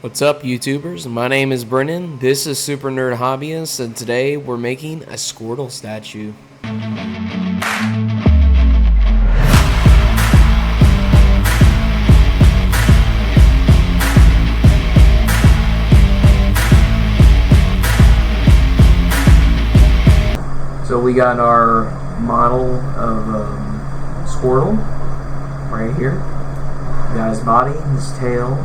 What's up, YouTubers? My name is Brennan. This is Super Nerd Hobbyist, and today we're making a Squirtle statue. So we got our model of Squirtle right here. We got his body, his tail,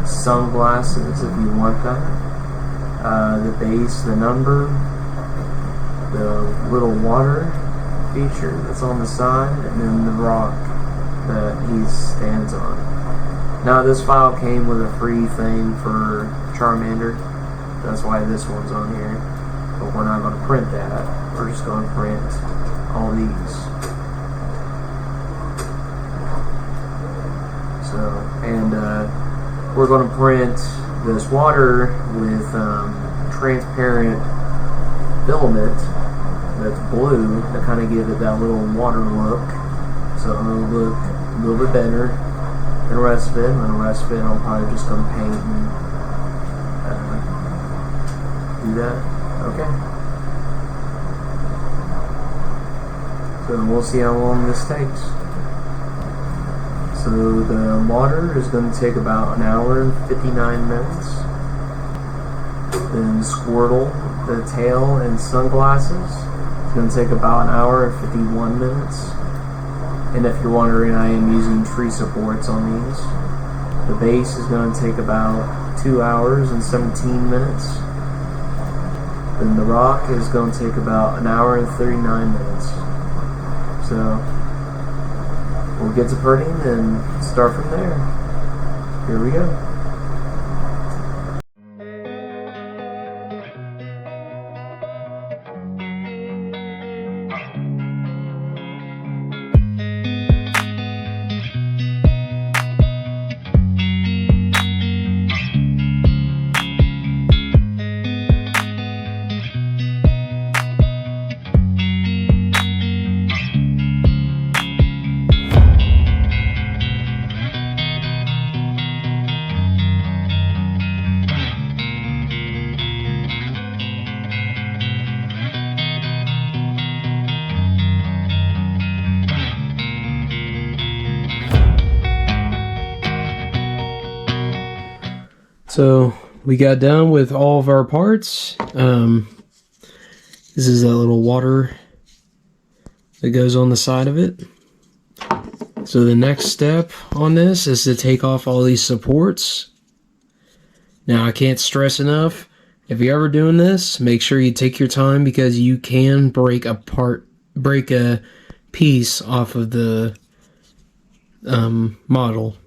sunglasses if you want that, the base, the number, the little water feature that's on the side, and then the rock that he stands on. Now this file came with a free thing for Charmander, that's why this one's on here, but we're not going to print that, we're just going to print all these. So, and we're going to print this water with transparent filament that's blue to kind of give it that little water look, so it'll look a little bit better than the rest of it. And the rest of it I'm probably just going to paint and do that. Okay. So we'll see how long this takes. So the water is going to take about 1 hour and 59 minutes. Then Squirtle, the tail and sunglasses, is going to take about 1 hour and 51 minutes. And if you're wondering, I am using tree supports on these. The base is going to take about 2 hours and 17 minutes. Then the rock is going to take about 1 hour and 39 minutes. So we'll get to printing and start from there. Here we go. So we got done with all of our parts. This is that little water that goes on the side of it. So the next step on this is to take off all these supports. Now I can't stress enough, if you're ever doing this, make sure you take your time because you can break a piece off of the model.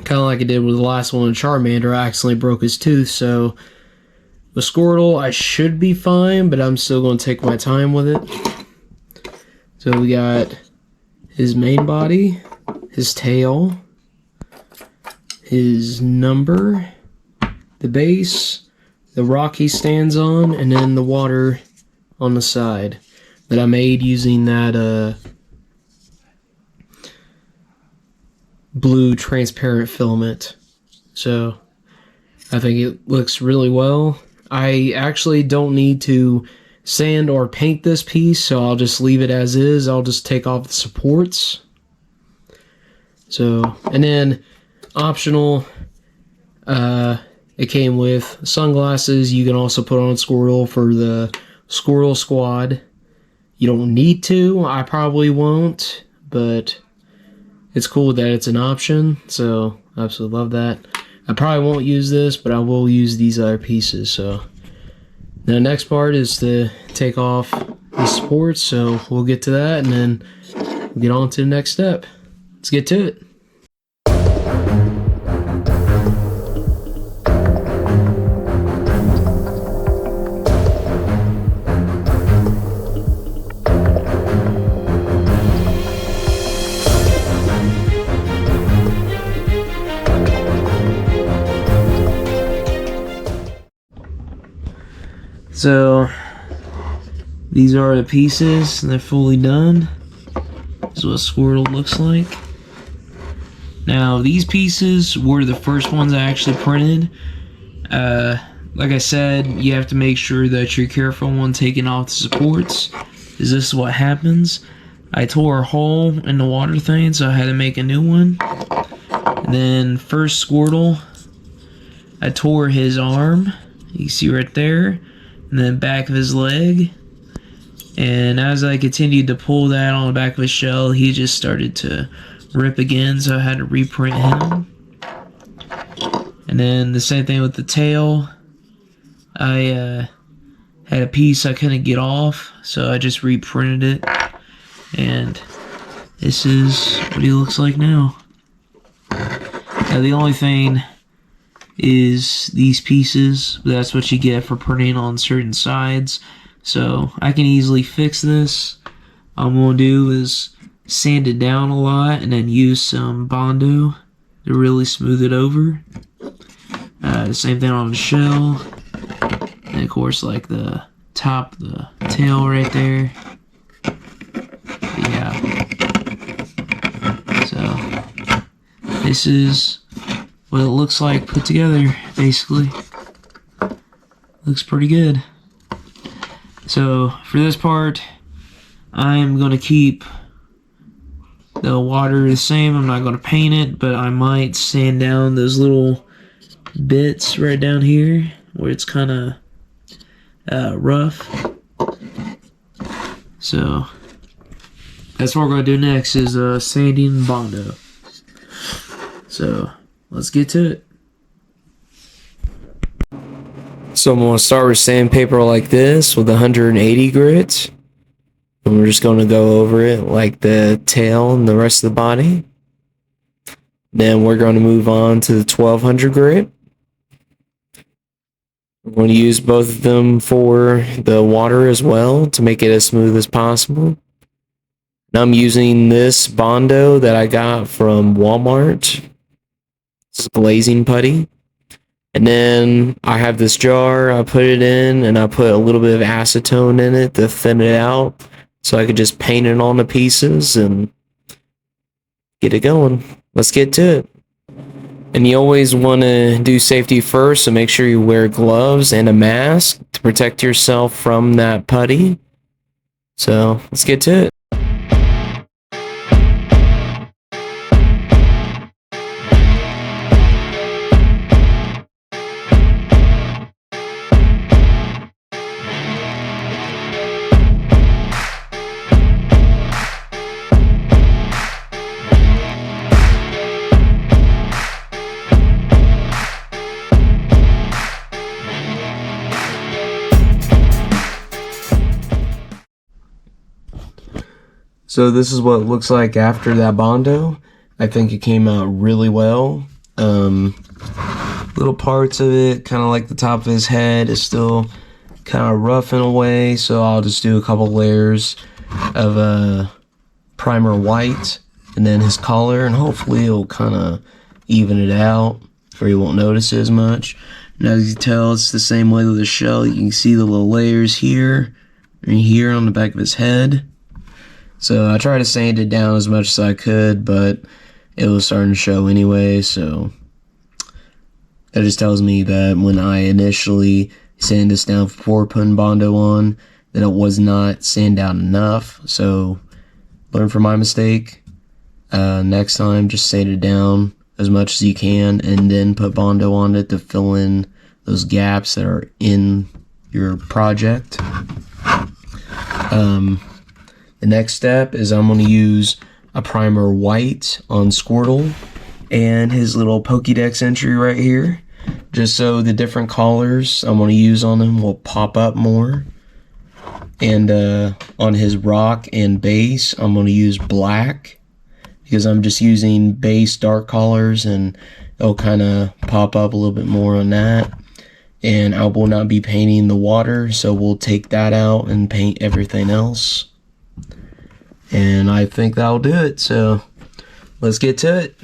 Kind of like I did with the last one with Charmander, I accidentally broke his tooth, so with Squirtle, I should be fine, but I'm still going to take my time with it. So we got his main body, his tail, his number, the base, the rock he stands on, and then the water on the side that I made using that blue transparent filament. So I think it looks really well. I actually don't need to sand or paint this piece, so I'll just leave it as is. I'll just take off the supports. So, and then optional, it came with sunglasses. You can also put on Squirtle for the Squirtle Squad. You don't need to, I probably won't, but it's cool that it's an option, so I absolutely love that. I probably won't use this, but I will use these other pieces. So the next part is to take off the supports, so we'll get to that and then we'll get on to the next step. Let's get to it. So these are the pieces, and they're fully done. This is what Squirtle looks like. Now, these pieces were the first ones I actually printed. Like I said, you have to make sure that you're careful when taking off the supports, because this is what happens. I tore a hole in the water thing, so I had to make a new one. And then first Squirtle, I tore his arm. You see right there. And then back of his leg. And as I continued to pull that on the back of his shell, he just started to rip again, so I had to reprint him. And then the same thing with the tail. I had a piece I couldn't get off, so I just reprinted it. And this is what he looks like now. Now the only thing is these pieces. That's what you get for printing on certain sides. So I can easily fix this. All I'm going to do is sand it down a lot and then use some Bondo to really smooth it over. The same thing on the shell. And of course, like the top, the tail right there. Yeah. So this is what it looks like put together, basically. Looks pretty good. So for this part, I'm going to keep the water the same. I'm not going to paint it, but I might sand down those little bits right down here where it's kind of rough. So that's what we're going to do next, is sanding Bondo. So let's get to it. So I'm going to start with sandpaper like this with 180 grit. And we're just going to go over it like the tail and the rest of the body. Then we're going to move on to the 1200 grit. We're going to use both of them for the water as well to make it as smooth as possible. Now I'm using this Bondo that I got from Walmart. It's glazing putty. And then I have this jar, I put it in, and I put a little bit of acetone in it to thin it out, so I could just paint it on the pieces and get it going. Let's get to it. And you always want to do safety first, so make sure you wear gloves and a mask to protect yourself from that putty. So let's get to it. So this is what it looks like after that Bondo. I think it came out really well. Little parts of it, kind of like the top of his head, is still kind of rough in a way. So I'll just do a couple layers of primer white and then his collar, and hopefully it'll kind of even it out, or you won't notice it as much. And as you can tell, it's the same way with the shell. You can see the little layers here and here on the back of his head. So I tried to sand it down as much as I could, but it was starting to show anyway, so that just tells me that when I initially sanded this down before putting Bondo on, that it was not sanded down enough. So learn from my mistake. Next time, just sand it down as much as you can and then put Bondo on it to fill in those gaps that are in your project. The next step is I'm going to use a primer white on Squirtle and his little Pokédex entry right here, just so the different colors I'm going to use on him will pop up more. And on his rock and base, I'm going to use black, because I'm just using base dark colors and it'll kind of pop up a little bit more on that. And I will not be painting the water, so we'll take that out and paint everything else. And I think that'll do it, so let's get to it.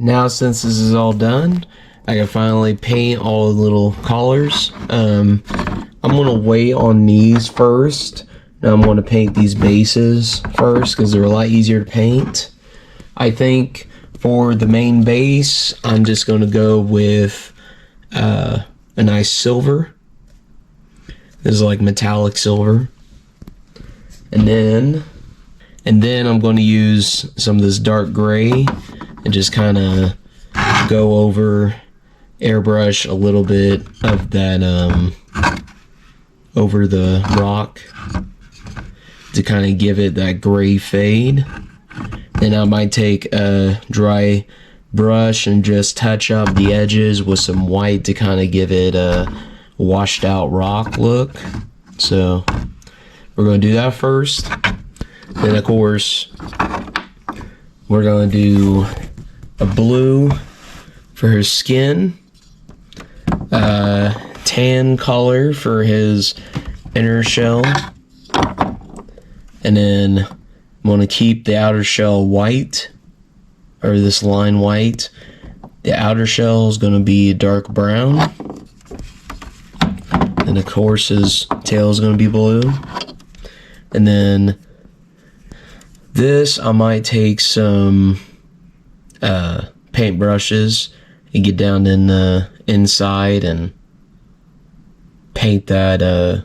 Now since this is all done, I can finally paint all the little collars. I'm gonna wait on these first. Now I'm gonna paint these bases first because they're a lot easier to paint. I think for the main base, I'm just gonna go with a nice silver. This is like metallic silver. And then I'm going to use some of this dark gray and just kind of go over, airbrush a little bit of that over the rock to kind of give it that gray fade. Then I might take a dry brush and just touch up the edges with some white to kind of give it a washed out rock look. So we're going to do that first. Then of course we're going to do a blue for his skin, tan color for his inner shell, and then I'm going to keep the outer shell white, or this line white. The outer shell is going to be dark brown, and of course his tail is going to be blue. And then this, I might take some paint brushes and get down in the inside and paint that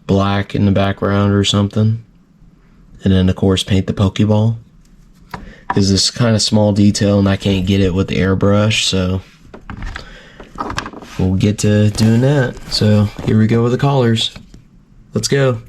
black in the background or something. And then of course paint the Pokeball, because this kind of small detail and I can't get it with the airbrush, so we'll get to doing that. So here we go with the collars. Let's go.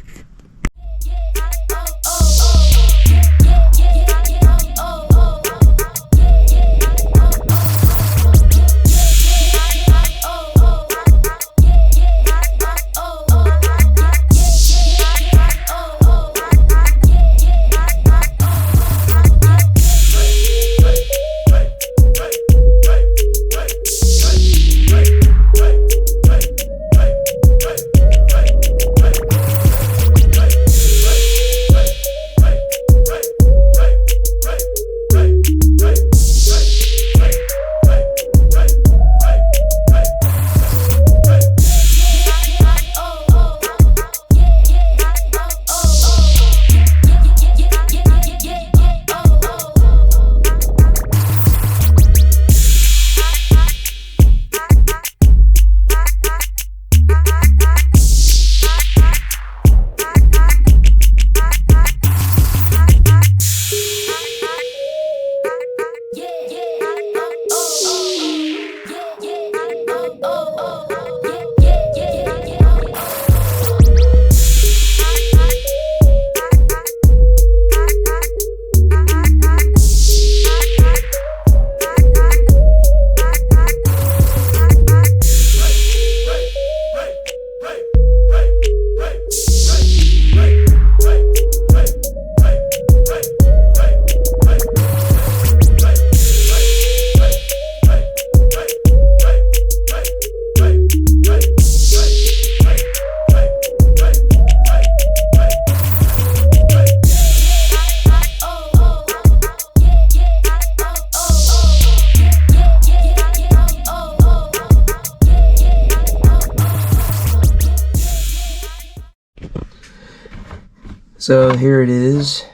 So here it is,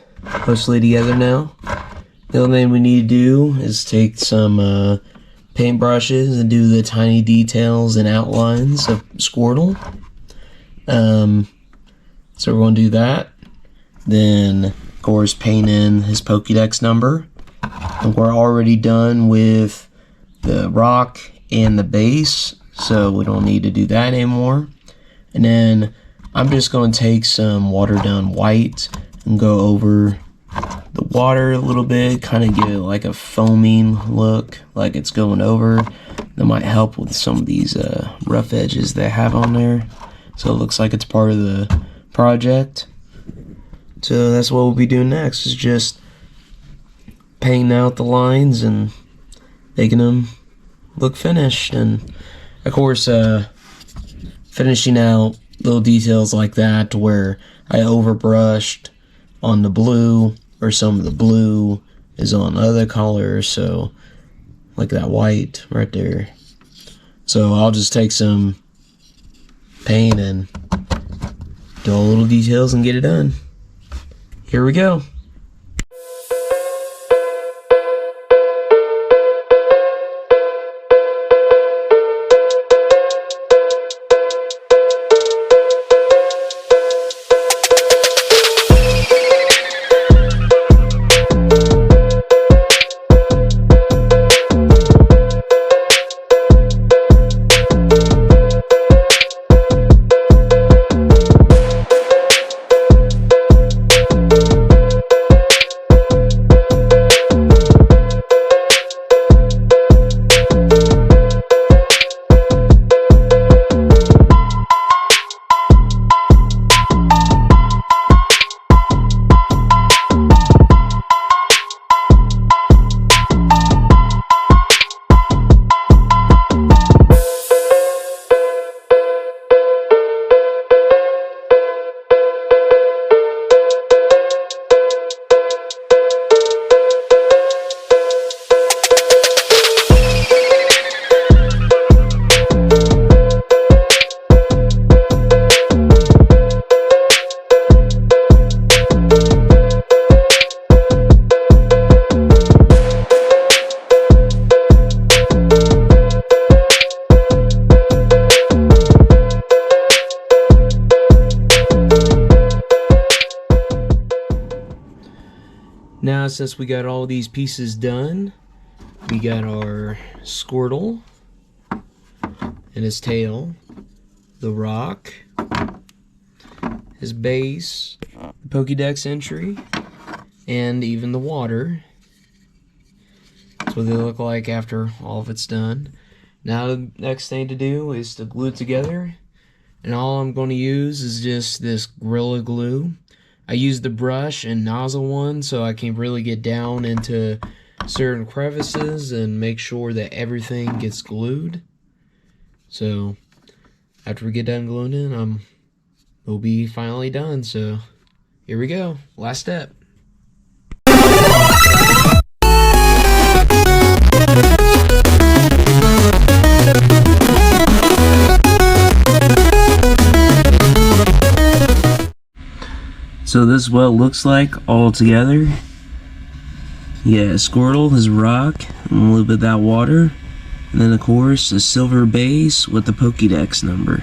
mostly together now. The only thing we need to do is take some paint brushes and do the tiny details and outlines of Squirtle. So we're going to do that. Then, of course, paint in his Pokédex number. And we're already done with the rock and the base, so we don't need to do that anymore. And then I'm just going to take some watered down white and go over the water a little bit, kind of give it like a foaming look, like it's going over. That might help with some of these rough edges they have on there, so it looks like it's part of the project. So that's what we'll be doing next, is just painting out the lines and making them look finished. And of course finishing out little details like that to where I overbrushed on the blue, or some of the blue is on other colors, so like that white right there. So I'll just take some paint and do all the little details and get it done. Here we go. Now, since we got all these pieces done, we got our Squirtle and his tail, the rock, his base, the Pokédex entry, and even the water. That's what they look like after all of it's done. Now the next thing to do is to glue it together, and all I'm going to use is just this Gorilla Glue. I use the brush and nozzle one so I can really get down into certain crevices and make sure that everything gets glued. So after we get done gluing in, we'll be finally done. So here we go, last step. So this is what it looks like all together. Yeah, Squirtle, his rock, and a little bit of that water. And then of course, a silver base with the Pokédex number.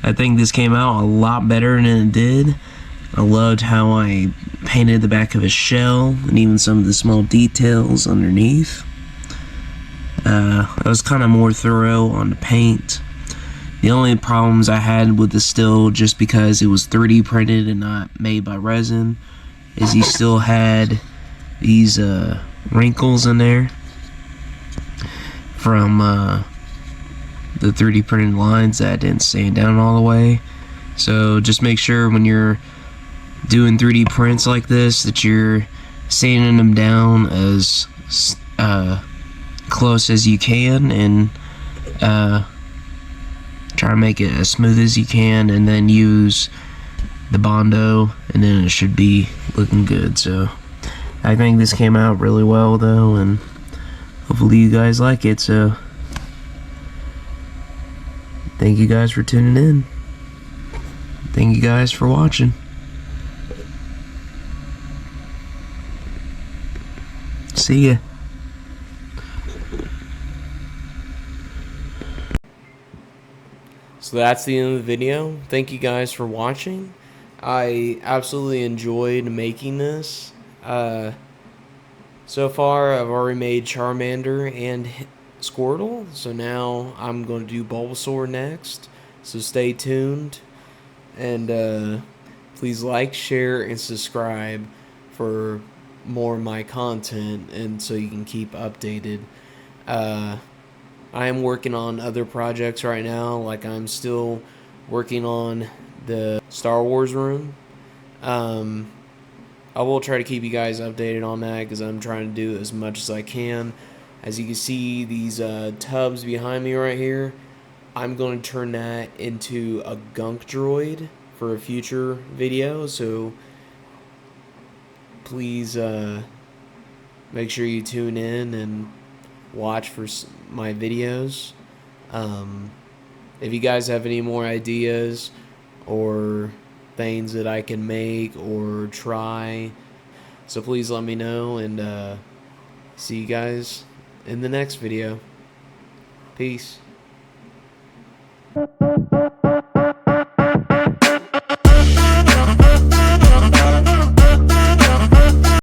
I think this came out a lot better than it did. I loved how I painted the back of his shell and even some of the small details underneath. I was kind of more thorough on the paint. The only problems I had with the still, just because it was 3D printed and not made by resin, is he still had these wrinkles in there from the 3D printed lines that didn't sand down all the way. So just make sure when you're doing 3D prints like this that you're sanding them down as close as you can, and try to make it as smooth as you can, and then use the Bondo, and then it should be looking good. So I think this came out really well though, and hopefully you guys like it. So thank you guys for tuning in. Thank you guys for watching. See ya. So that's the end of the video. Thank you guys for watching. I absolutely enjoyed making this. So far, I've already made Charmander and Squirtle. So now I'm going to do Bulbasaur next. So stay tuned. And please like, share, and subscribe for more of my content, and so you can keep updated. I am working on other projects right now, like I'm still working on the Star Wars room. I will try to keep you guys updated on that because I'm trying to do as much as I can. As you can see, these tubs behind me right here, I'm going to turn that into a gunk droid for a future video, so please make sure you tune in and watch for my videos. If you guys have any more ideas or things that I can make or try, so please let me know, and see you guys in the next video. Peace.